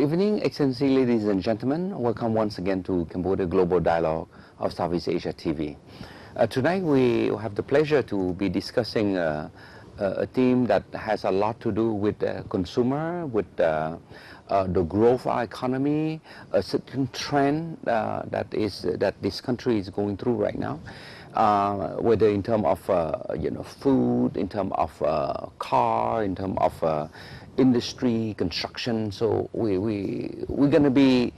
Good evening, Excellency, ladies and gentlemen. Welcome once again to Cambodia Global Dialogue of Southeast Asia TV. Tonight we have the pleasure to be discussing a theme that has a lot to do with the consumer, with the growth of our economy, a certain trend that this country is going through right now. Whether in terms of food, in terms of car, in terms of industry, construction. So we're going to be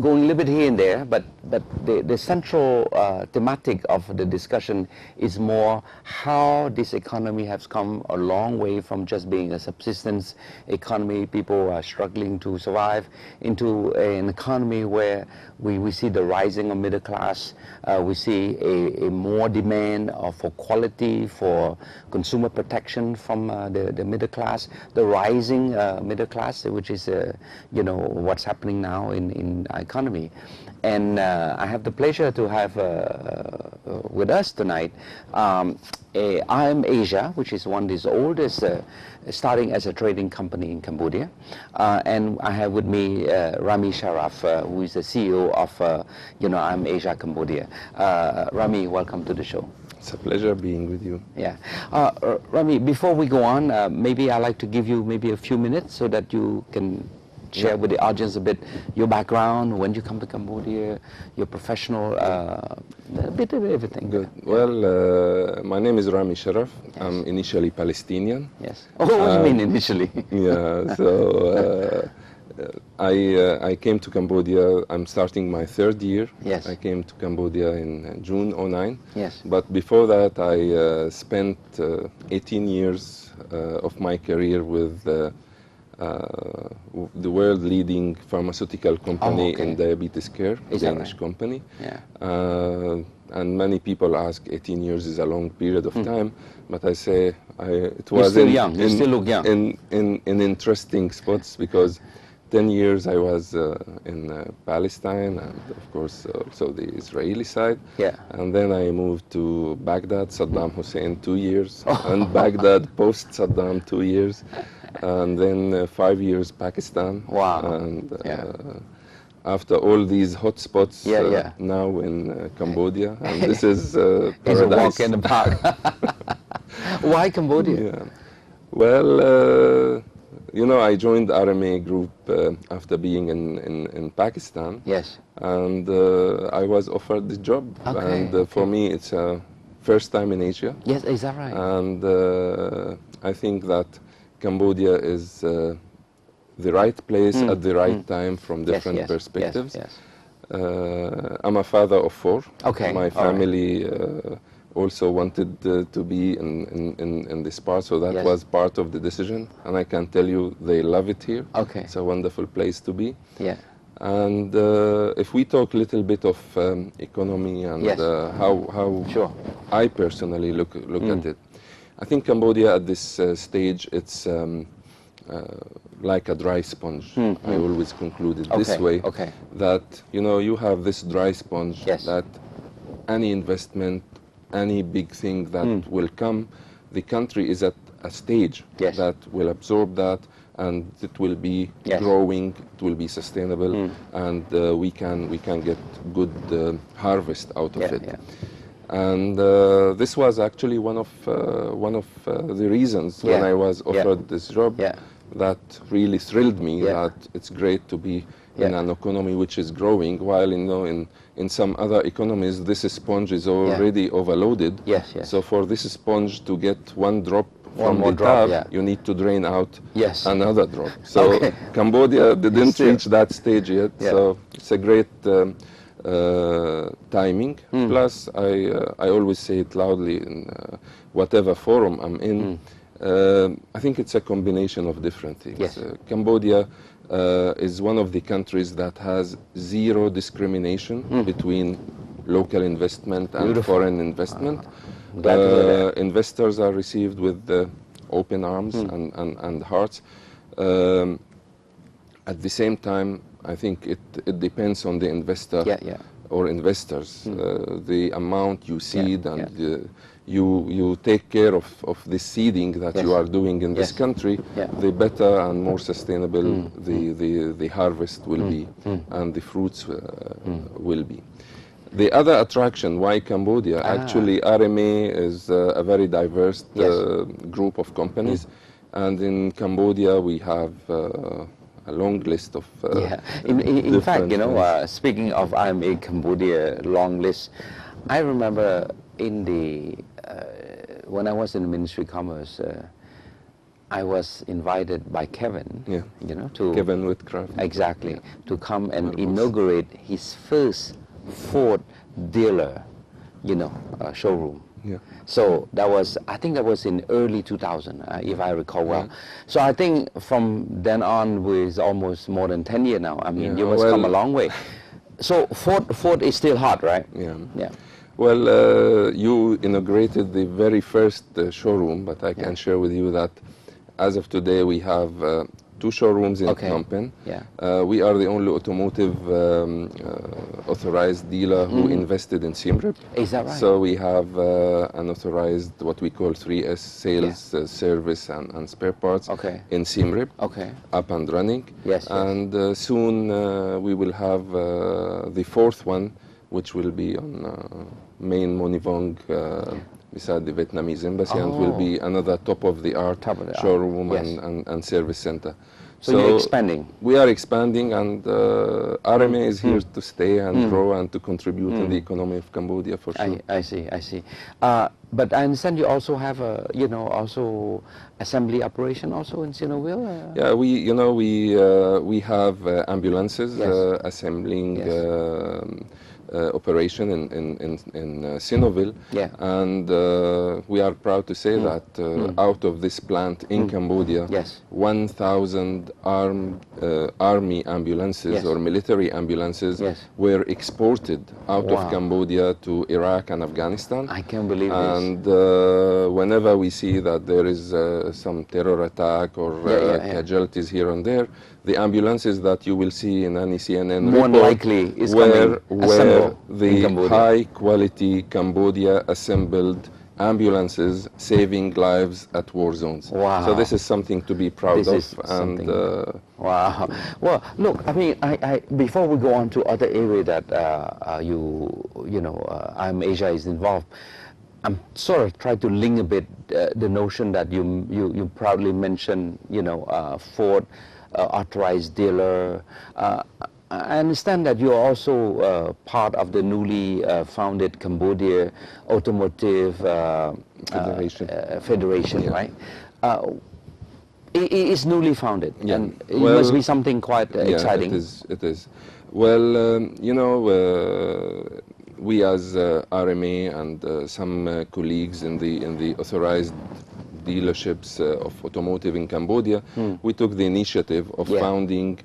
going a little bit here and there, but the central thematic of the discussion is more how this economy has come a long way from just being a subsistence economy. People are struggling to survive into an economy where we see the rising of middle class. We see a more demand for quality, for consumer protection from the middle class, the rising middle class, which is what's happening now in our economy. And I have the pleasure to have with us tonight RMA Asia, which is one of the oldest, starting as a trading company in Cambodia. And I have with me Rami Sharaf, who is the CEO of RMA Asia Cambodia. Rami, welcome to the show. It's a pleasure being with you. Yeah. Rami, before we go on, maybe I'd like to give you maybe a few minutes so that you can share with the audience a bit your background, when you come to Cambodia, your professional, a bit of everything. Good. Well, my name is Rami Sharaf. Yes. I'm initially Palestinian. Yes. Oh, what do you mean initially? Yeah, so I came to Cambodia. I'm starting my third year. Yes. I came to Cambodia in June '09. Yes. But before that, I spent 18 years of my career with the world-leading pharmaceutical company in diabetes care, a Danish company. Yeah. And many people ask, 18 years is a long period of time, but I say it was You're still young. You still look young. in interesting spots, because 10 years I was in Palestine, and of course also the Israeli side. Yeah. And then I moved to Baghdad, Saddam Hussein, 2 years, and Baghdad post-Saddam, 2 years. And then 5 years Pakistan. Wow. And after all these hot spots, now in Cambodia, and this is paradise. It's a walk in the park. Why Cambodia? Yeah. Well, I joined RMA group after being in Pakistan. Yes. And I was offered the job. Okay. And for me, it's first time in Asia. Yes, is that right? And I think that Cambodia is the right place at the right time from different perspectives. Yes. I'm a father of 4. Okay. My family also wanted to be in this part, so that was part of the decision. And I can tell you they love it here. Okay. It's a wonderful place to be. Yeah. And if we talk a little bit of economy and how I personally look at it, I think Cambodia at this stage, it's like a dry sponge. I always conclude it this way, that you have this dry sponge that any investment, any big thing that will come, the country is at a stage that will absorb that, and it will be growing, it will be sustainable, and we can get good harvest out of it. And this was actually one of the reasons when I was offered this job that really thrilled me, that it's great to be in an economy which is growing, while in some other economies this sponge is already overloaded. So for this sponge to get one drop from the tap, you need to drain out another drop. So Cambodia didn't reach that stage yet. So it's a great timing. Plus, I always say it loudly in whatever forum I'm in. I think it's a combination of different things. Cambodia is one of the countries that has zero discrimination between local investment and foreign investment. Investors are received with open arms and hearts. At the same time, I think it depends on the investor or investors. The amount you seed and you take care of the seeding that you are doing in this country, the better and more sustainable the harvest will be and the fruits will be. The other attraction, why Cambodia? Actually, RMA is a very diverse group of companies, and in Cambodia we have a long list of in fact, you know, speaking of RMA Cambodia long list, I remember in the when I was in the Ministry of Commerce, I was invited by Kevin, you know, to Kevin Whitcraft, exactly, to come and inaugurate his first Ford dealer, you know, showroom. So that was, I think that was in early 2000, if I recall well. So I think from then on, with almost more than 10 years now, I mean, you must come a long way. So Ford is still hot, right? Yeah. Well, you inaugurated the very first showroom, but I can share with you that as of today we have 2 showrooms in Phnom Penh. We are the only automotive authorized dealer who invested in Siem Reap. Is that right? So we have an authorized, what we call 3S, sales, service and spare parts in Siem Reap, up and running. And soon we will have the 4th one, which will be on main Monivong beside the Vietnamese embassy, and will be another top-of-the-art showroom and service center. So you're expanding? We are expanding, and RMA is here to stay and grow and to contribute in the economy of Cambodia for sure. I see. But I understand you also have a, you know, also assembly operation also in Sihanoukville? Yeah, we have ambulances assembling operation in Sihanoukville, and we are proud to say that out of this plant in Cambodia, 1,000 army ambulances or military ambulances were exported out of Cambodia to Iraq and Afghanistan. I can't believe this. And whenever we see that there is some terror attack or casualties here and there, the ambulances that you will see in any CNN more report likely is were the high-quality Cambodia assembled ambulances saving lives at war zones. So this is something to be proud of. And wow. Well, look, I mean, I before we go on to other area that RMA Asia is involved, I'm sort of trying to link a bit the notion that you proudly mentioned, you know, Ford. Authorized dealer. I understand that you're also part of the newly founded Cambodia Automotive Federation, right? It is newly founded, and it must be something quite exciting. It is. Well, you know, we as RMA and some colleagues in the authorized dealerships of automotive in Cambodia, we took the initiative of founding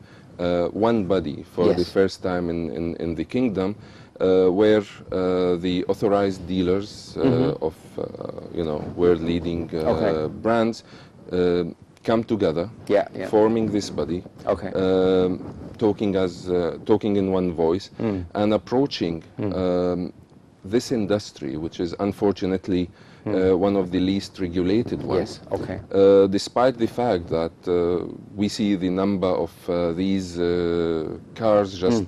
one body for the first time in the kingdom, where the authorized dealers of world-leading brands come together, forming this body, talking in one voice, and approaching this industry, which is unfortunately one of the least regulated ones. Despite the fact that we see the number of these cars just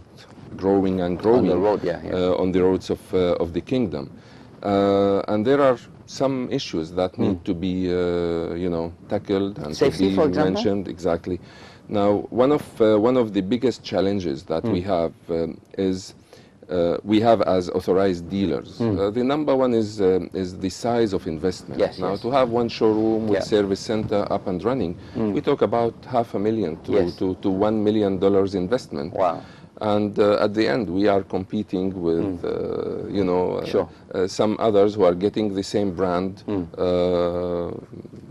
growing and growing on the roads of the kingdom, and there are some issues that need to be tackled and safety, to be mentioned. Exactly. Now, one of the biggest challenges that we have is we have as authorized dealers. The number one is the size of investment. Now, to have one showroom with service center up and running, we talk about $500,000 to $1 million investment. Wow. And at the end, we are competing with, some others who are getting the same brand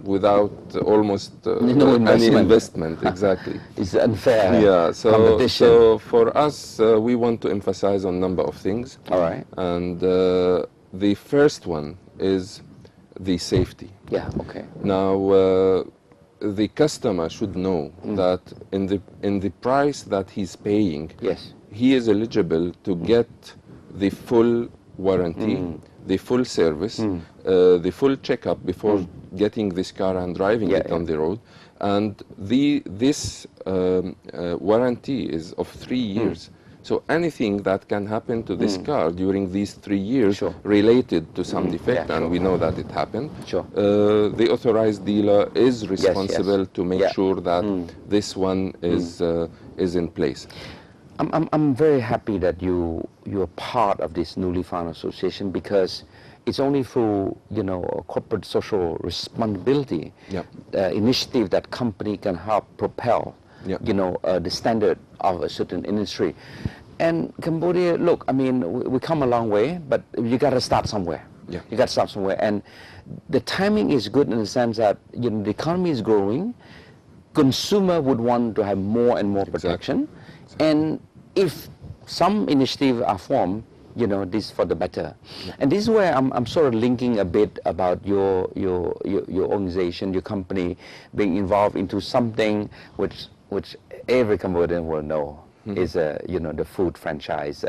without almost any investment. Exactly. It's unfair competition. So for us, we want to emphasize on a number of things. All right. And the first one is the safety. Now, the customer should know that in the price that he's paying, he is eligible to get the full warranty the full service, the full checkup before getting this car and driving it on the road. And this warranty is of 3 years. So anything that can happen to this car during these 3 years related to some defect, and we know that it happened, the authorized dealer is responsible to make sure that this one is in place. I'm very happy that you're part of this newly found association, because it's only through corporate social responsibility initiative that company can help propel the standard of a certain industry. And Cambodia, look, I mean, we come a long way, but you got to start somewhere. You got to start somewhere, and the timing is good in the sense that the economy is growing. Consumer would want to have more and more protection, and if some initiatives are formed, this for the better. And this is where I'm sort of linking a bit about your organization, your company being involved into something which every Cambodian will know is the food franchise,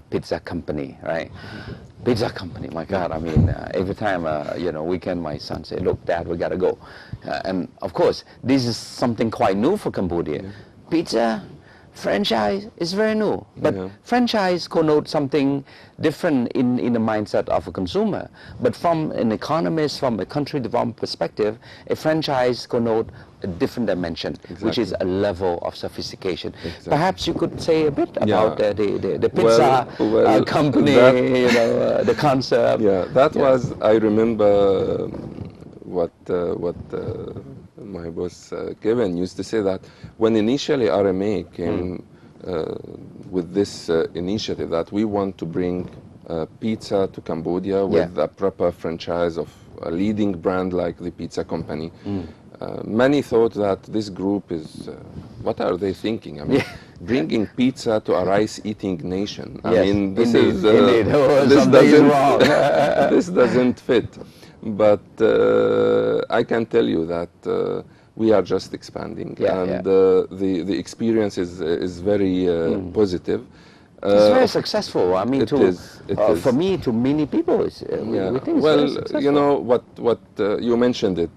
pizza company, right? Pizza company, my God, I mean, every time, weekend my son say, look, Dad, we gotta go. And of course, this is something quite new for Cambodia. Pizza franchise is very new, but franchise connotes something different in the mindset of a consumer. But from an economist, from a country development perspective, a franchise connotes a different dimension, which is a level of sophistication. Perhaps you could say a bit about the pizza company, the concept. Yeah, that was, I remember what my boss Kevin used to say, that when initially RMA came with this initiative that we want to bring pizza to Cambodia with a proper franchise of a leading brand like the pizza company, many thought that this group is, what are they thinking? I mean, bringing pizza to a rice-eating nation. I mean, this is this doesn't fit. But I can tell you that we are just expanding, and the experience is very positive. It's very successful. I mean, for me, to many people, we think it's very successful. You know what you mentioned it.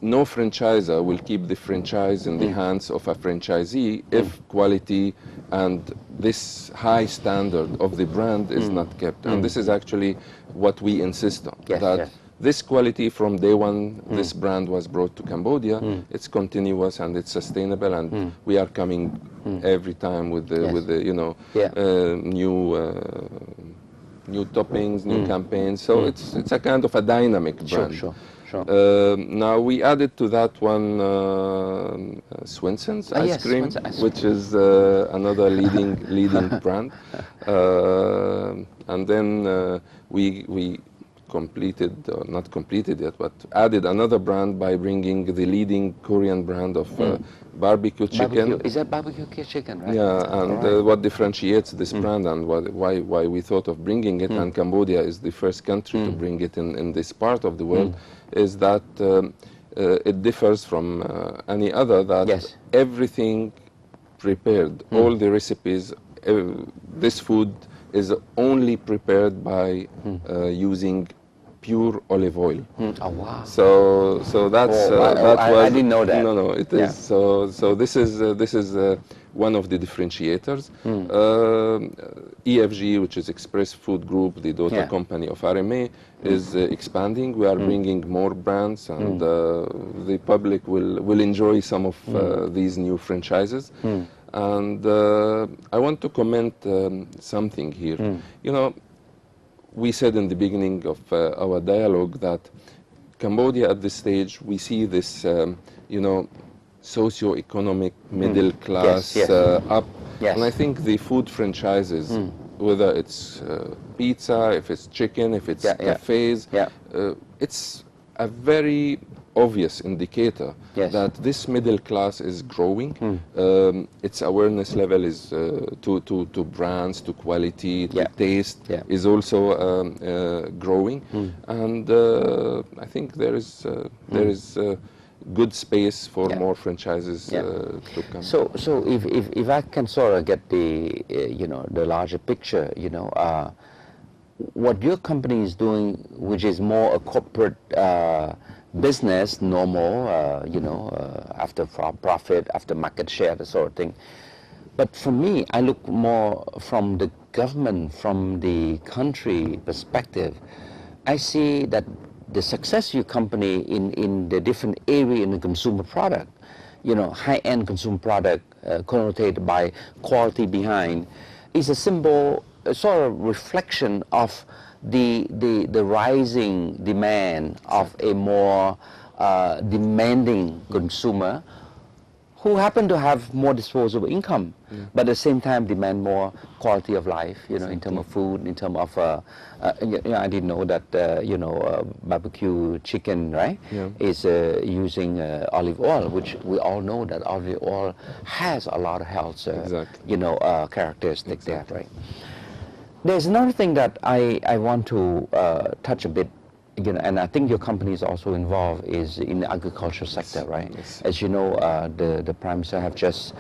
No franchisor will keep the franchise in the hands of a franchisee if quality and this high standard of the brand is not kept. And this is actually what we insist on, that this quality from day one this brand was brought to Cambodia, it's continuous and it's sustainable, and we are coming every time with the new toppings, new campaigns. So it's a kind of a dynamic brand. Sure. Now we added to that one Swenson's ice cream, which is another leading brand, and then we completed, not completed yet, but added another brand by bringing the leading Korean brand of barbecue chicken. Is that barbecue chicken, right? Yeah, and what differentiates this brand and why we thought of bringing it, and Cambodia is the first country to bring it in this part of the world, is that it differs from any other, that everything prepared, all the recipes, this food is only prepared by using pure olive oil. Oh wow! So that's that was. I didn't know that. No, it is. So this is one of the differentiators. EFG, which is Express Food Group, the daughter company of RMA, is expanding. We are bringing more brands, and the public will enjoy some of these new franchises. And I want to comment something here. You know, we said in the beginning of our dialogue that Cambodia at this stage, we see this, socio-economic middle class up. And I think the food franchises, whether it's pizza, if it's chicken, if it's cafes, it's a very obvious indicator that this middle class is growing. Its awareness level is to brands, to quality, to taste is also growing, and I think there is good space for more franchises to come. So if I can sort of get the the larger picture, what your company is doing, which is more a corporate business, normal, after profit, after market share, the sort of thing. But for me, I look more from the government, from the country perspective. I see that the success of your company in the different area in the consumer product, high-end consumer product connotated by quality behind, is a symbol, a sort of reflection of the rising demand of a more demanding consumer who happen to have more disposable income, but at the same time demand more quality of life, in terms of food, in terms of, I didn't know that, barbecue chicken, right, is using olive oil, which we all know that olive oil has a lot of health, characteristics there, right? There's another thing that I want to touch a bit, and I think your company is also involved, is in the agriculture sector, right? Yes. As you know, the Prime Minister have just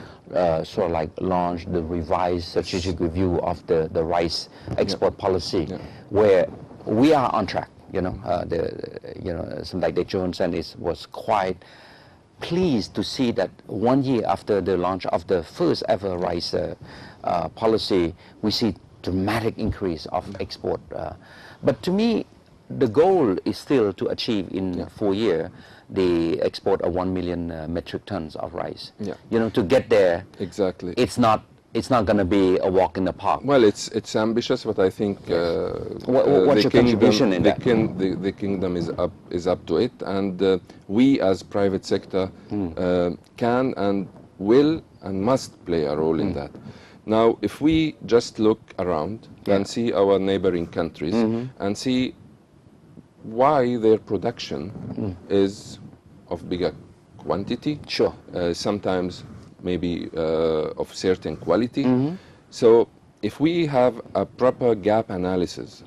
sort of like launched the revised strategic review of the rice export policy, where we are on track. Something like the Johnson was quite pleased to see that 1 year after the launch of the first ever rice policy, we see dramatic increase of export. But to me, the goal is still to achieve in 4 years the export of 1 million metric tons of rice. To get there, exactly, it's not going to be a walk in the park. Well, it's ambitious, but I think what's your contribution in that? The kingdom is up to it, and we as private sector can and will and must play a role in that. Now, if we just look around and see our neighboring countries and see why their production is of bigger quantity, sometimes maybe of certain quality. So if we have a proper gap analysis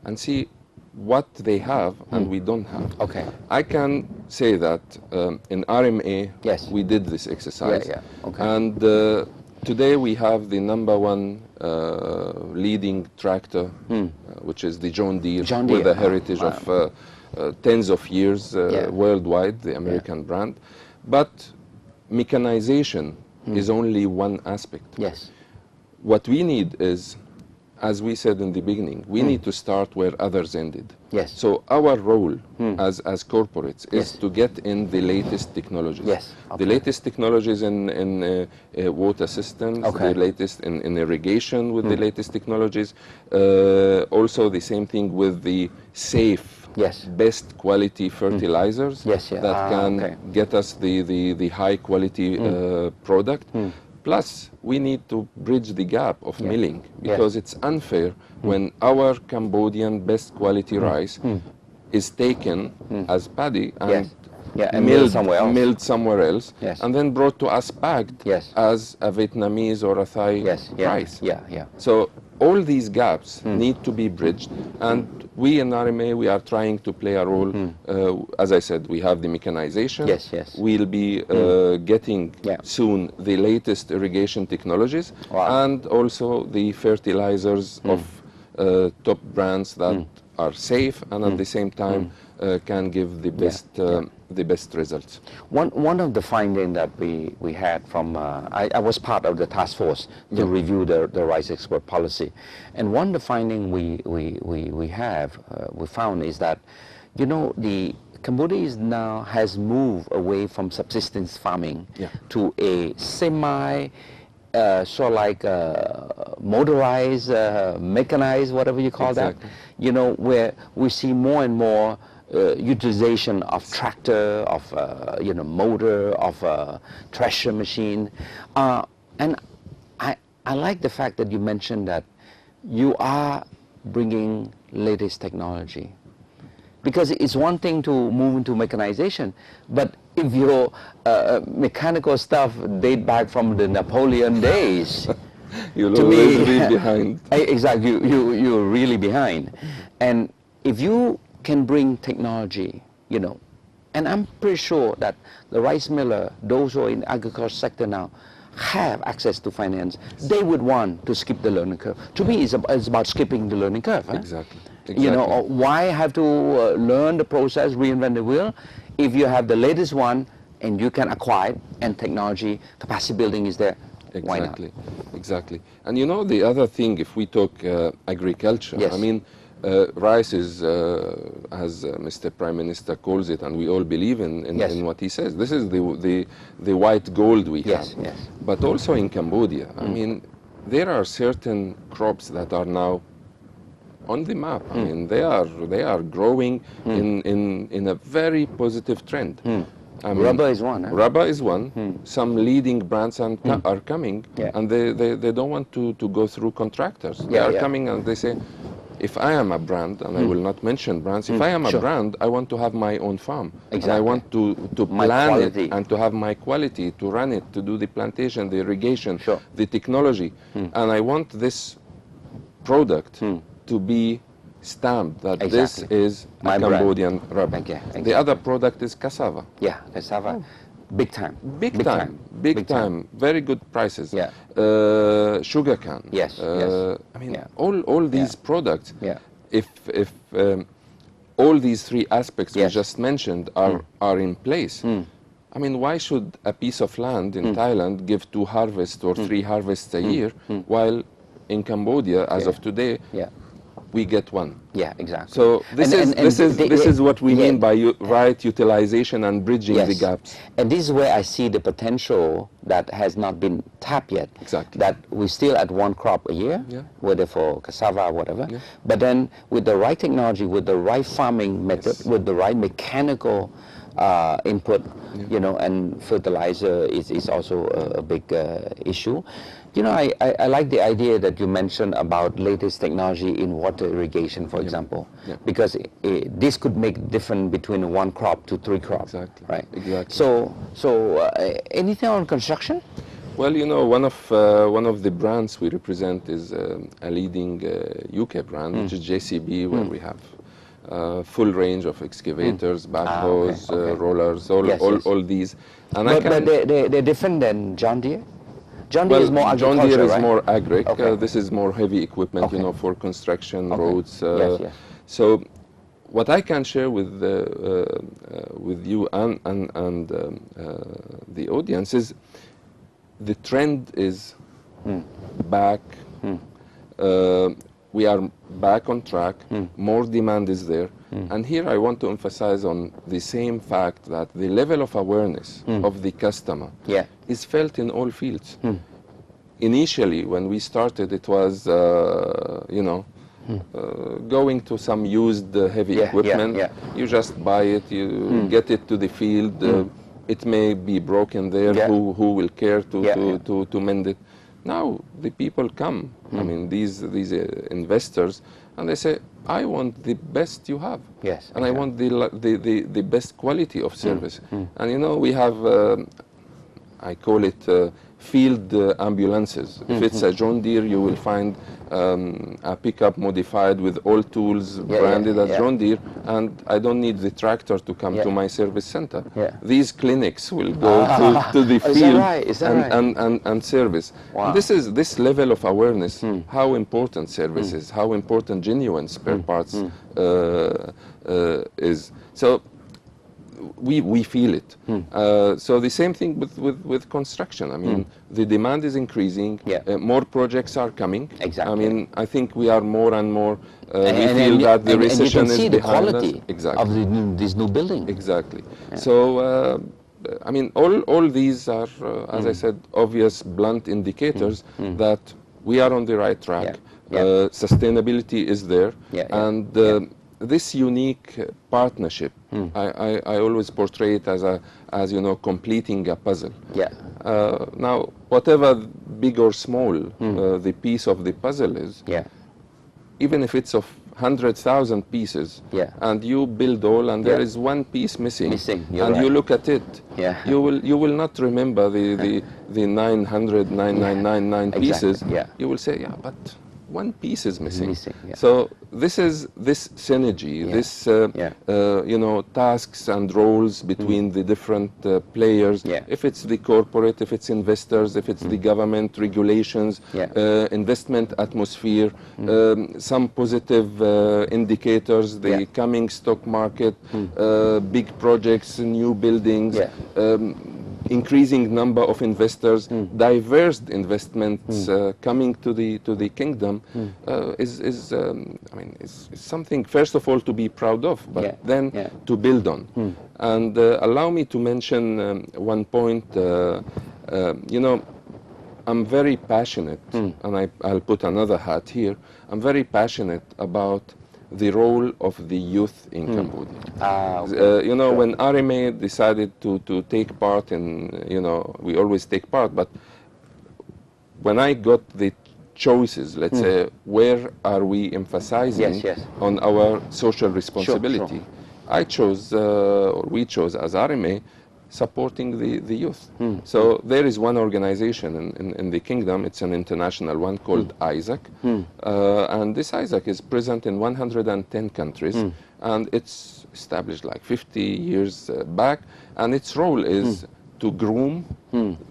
and see what they have and we don't have, I can say that in RMA we did this exercise, and today we have the #1 leading tractor, which is the John Deere, with a heritage of tens of years worldwide, the American brand. But mechanization is only one aspect. What we need is, as we said in the beginning, we need to start where others ended. So our role as corporates is to get in the latest technologies. The latest technologies in water systems, the latest in irrigation with the latest technologies. Also the same thing with the safe, best quality fertilizers that can get us the high quality product. Plus, we need to bridge the gap of milling, because it's unfair when our Cambodian best quality rice is taken as paddy and milled somewhere else, and then brought to us packed as a Vietnamese or a Thai rice. So all these gaps need to be bridged, and we in RMA, we are trying to play a role. As I said, we have the mechanization. We'll be getting soon the latest irrigation technologies, and also the fertilizers of top brands that are safe and at the same time can give the best results. One of the findings that we had from, I was part of the task force to review the rice export policy, and one of the findings we found is that, the Cambodia now has moved away from subsistence farming to a semi sort of like motorized, mechanized, whatever you call that, where we see more and more utilization of tractor, of motor, of thresher machine, and I like the fact that you mentioned that you are bringing latest technology, because it's one thing to move into mechanization, but if your mechanical stuff date back from the Napoleon days, you'll always be behind. Exactly, you're really behind, and if you can bring technology, and I'm pretty sure that the rice miller, those who are in the agriculture sector now, have access to finance, they would want to skip the learning curve. To me, it's about skipping the learning curve. Exactly. You know, why have to learn the process, reinvent the wheel, if you have the latest one and you can acquire it, and technology, capacity building is there? Why not? Exactly. And you know, the other thing, if we talk agriculture, yes. I mean, rice is, as Mr. Prime Minister calls it, and we all believe in what he says. This is the white gold we have. Yes. But also in Cambodia, I mean, there are certain crops that are now on the map. I mean, they are growing in a very positive trend. I mean, rubber is one. Huh? Rubber is one. Some leading brands are coming, and they don't want to go through contractors. They are coming and they say, if I am a brand, and I will not mention brands, if I am a brand, I want to have my own farm. Exactly. And I want to plan it and to have my quality, to run it, to do the plantation, the irrigation, the technology. And I want this product to be stamped that this is a Cambodian rubber. The other product is cassava. Yeah, cassava. Big time. Big time. Very good prices. Yeah. Sugar cane. Yes. I mean, all these products. If all these three aspects we just mentioned are in place, I mean, why should a piece of land in Thailand give 2 harvests or 3 harvests a year, while in Cambodia, as of today, we get 1? Yeah, exactly. So this is what we mean by right utilization and bridging the gaps. And this is where I see the potential that has not been tapped yet. Exactly. That we're still at 1 crop a year, whether for cassava or whatever. But then with the right technology, with the right farming method, with the right mechanical input, you know, and fertilizer is also a big issue. You know, I like the idea that you mentioned about latest technology in water irrigation, for example, because this could make difference between 1 crop to 3 crops. Exactly. Right. Exactly. So anything on construction? Well, you know, one of the brands we represent is a leading UK brand, which is JCB, where we have full range of excavators, backhoes, rollers, all these. And but they're different than John Deere? John Deere is more agriculture, John Deere is right? more agri. This is more heavy equipment, you know, for construction, roads. So what I can share with you and the audience is the trend is back. We are back on track. More demand is there. And here I want to emphasize on the same fact that the level of awareness of the customer is felt in all fields. Initially, when we started, it was, you know, going to some used heavy equipment. You just buy it, you get it to the field. It may be broken there. Who will care to mend it? Now the people come. I mean, these investors, and they say, I want the best you have. Yes. And I want the best quality of service. And you know, we have, I call it field ambulances. If it's a John Deere, you will find a pickup modified with all tools branded as John Deere, and I don't need the tractor to come to my service center. These clinics will go to the field and service. And this level of awareness, how important service is, how important genuine spare parts is. So we feel it. So the same thing with construction. I mean, the demand is increasing. More projects are coming. Exactly. I mean, I think we are more and more. We feel that the recession is behind us. And you can see the quality exactly. of this new building. Exactly. So I mean, all these are, as I said, obvious blunt indicators that we are on the right track. Sustainability is there, and this unique partnership, I always portray it as you know, completing a puzzle. Now, whatever big or small the piece of the puzzle is, even if it's of 100,000 pieces, and you build all, and there is one piece missing, and you look at it, you will not remember the 999 pieces. You will say, but one piece is missing. Yeah. So this synergy, this you know, tasks and roles between the different players. If it's the corporate, if it's investors, if it's the government, regulations, investment atmosphere, some positive indicators, the coming stock market, big projects, new buildings. Increasing number of investors, diverse investments coming to the kingdom is I mean, is something first of all to be proud of, but then to build on. And allow me to mention one point. You know, I'm very passionate, and I'll put another hat here. I'm very passionate about the role of the youth in Cambodia. You know, when RMA decided to take part in, you know, we always take part, but when I got the choices, let's say, where are we emphasizing on our social responsibility, I chose, or we chose as RMA, supporting the youth. So there is one organization in the kingdom, it's an international one called ISAC, and this ISAC is present in 110 countries, and it's established like 50 years back, and its role is to groom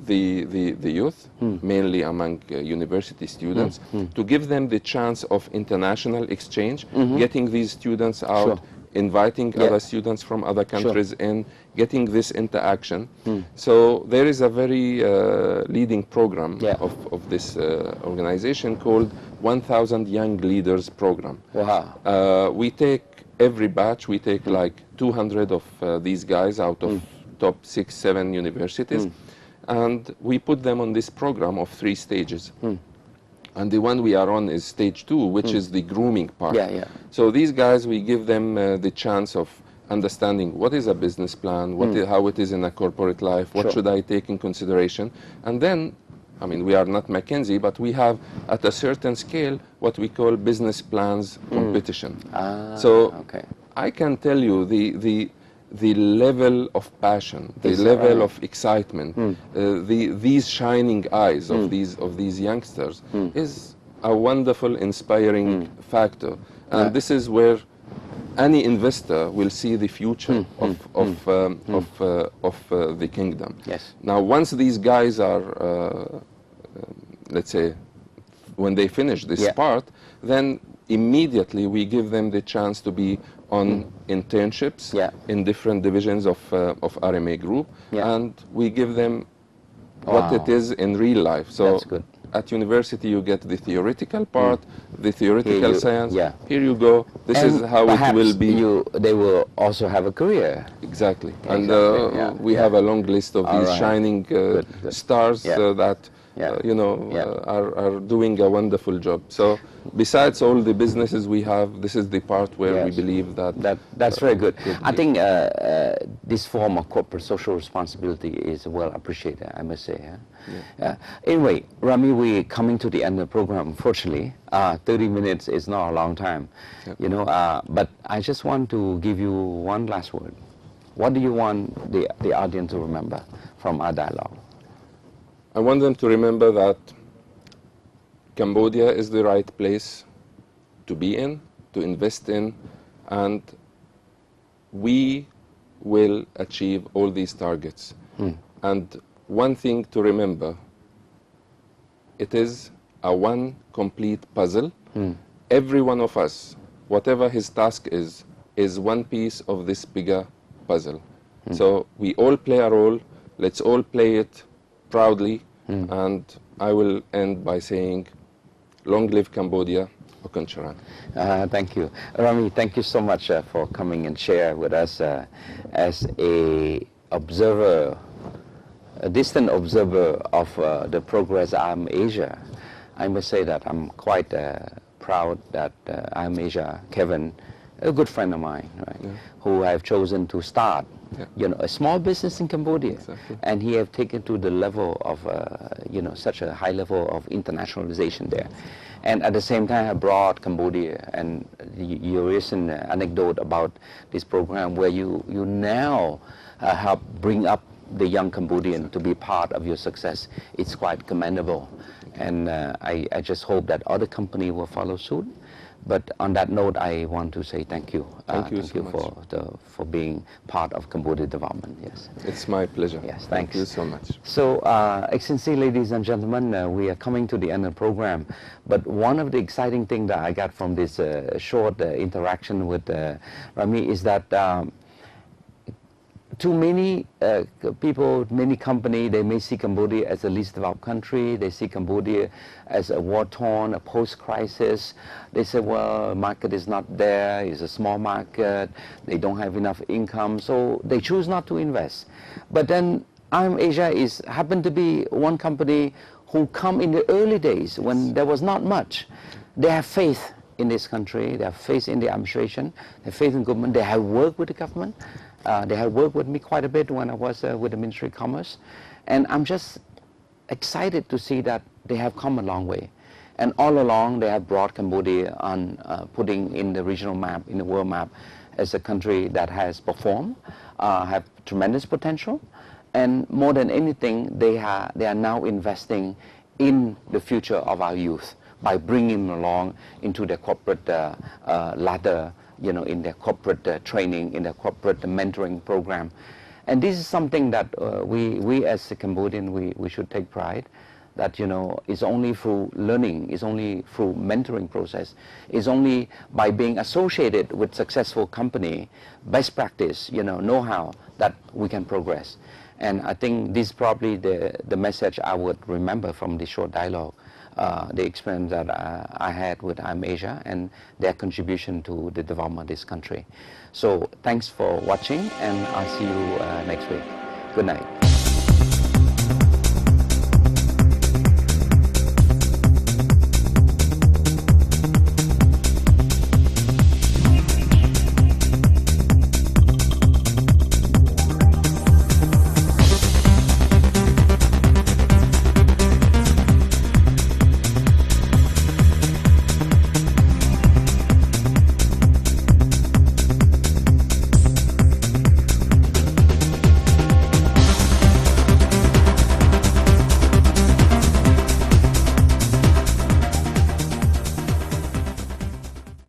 the youth, mainly among university students, to give them the chance of international exchange, getting these students out, inviting other students from other countries in, getting this interaction. So there is a very leading program of this organization called 1000 Young Leaders Program. We take every batch, we take like 200 of these guys out of top 6-7 universities, and we put them on this program of 3 stages. And the one we are on is stage 2, which is the grooming part. So these guys, we give them the chance of understanding what is a business plan, how it is in a corporate life, what should I take in consideration. And then, I mean, we are not McKinsey, but we have at a certain scale what we call business plans competition. So I can tell you the level of passion, the level of excitement, these shining eyes of these youngsters is a wonderful, inspiring factor. And this is where any investor will see the future of the kingdom. Now, once these guys are, let's say, when they finish this part, then immediately we give them the chance to be on internships in different divisions of RMA Group, and we give them what it is in real life. So at university you get the theoretical part, the theoretical science. Here you go. This is how it will be. They will also have a career. Exactly. And we have a long list of these shining stars that you know, are doing a wonderful job. So besides all the businesses we have, this is the part where we believe that's very good. I think this form of corporate social responsibility is well appreciated, I must say. Anyway, Rami, we're coming to the end of the program. Unfortunately, 30 minutes is not a long time, you know. But I just want to give you one last word. What do you want the audience to remember from our dialogue? I want them to remember that Cambodia is the right place to be in, to invest in, and we will achieve all these targets. And one thing to remember, it is a one complete puzzle. Every one of us, whatever his task is one piece of this bigger puzzle. So we all play a role, let's all play it proudly, and I will end by saying, long live Cambodia, Okon Charan. Thank you. Rami, thank you so much for coming and share with us as a observer, a distant observer of the progress of Asia. I must say that I'm quite proud that Asia, Kevin, a good friend of mine, right, who I've chosen to start you know, a small business in Cambodia, and he have taken to the level of you know, such a high level of internationalization there, and at the same time I brought Cambodia and your recent anecdote about this program where you now help bring up the young Cambodian to be part of your success. It's quite commendable. And I just hope that other companies will follow suit. But on that note, I want to say thank you. Thank you for being part of Cambodia development. Yes. It's my pleasure. Yes, thanks. Thank you so much. So, Excellency, ladies and gentlemen, we are coming to the end of the program. But one of the exciting things that I got from this short interaction with Rami is that too many people, many companies, they may see Cambodia as a least developed country. They see Cambodia as a war-torn, a post-crisis. They say, well, market is not there, it's a small market, they don't have enough income, so they choose not to invest. But then RMA happened to be one company who come in the early days when there was not much. They have faith in this country, they have faith in the administration, they have faith in government, they have worked with the government. They have worked with me quite a bit when I was with the Ministry of Commerce. And I'm just excited to see that they have come a long way. And all along, they have brought Cambodia on putting in the regional map, in the world map, as a country that has performed, have tremendous potential. And more than anything, they are now investing in the future of our youth by bringing them along into the corporate ladder, you know, in their corporate training, in their corporate mentoring program. And this is something that we as a Cambodian, we should take pride, that, you know, it's only through learning, it's only through mentoring process, it's only by being associated with successful company, best practice, you know-how, that we can progress. And I think this is probably the message I would remember from this short dialogue. The experience that I had with RMA and their contribution to the development of this country. So thanks for watching, and I'll see you next week. Good night.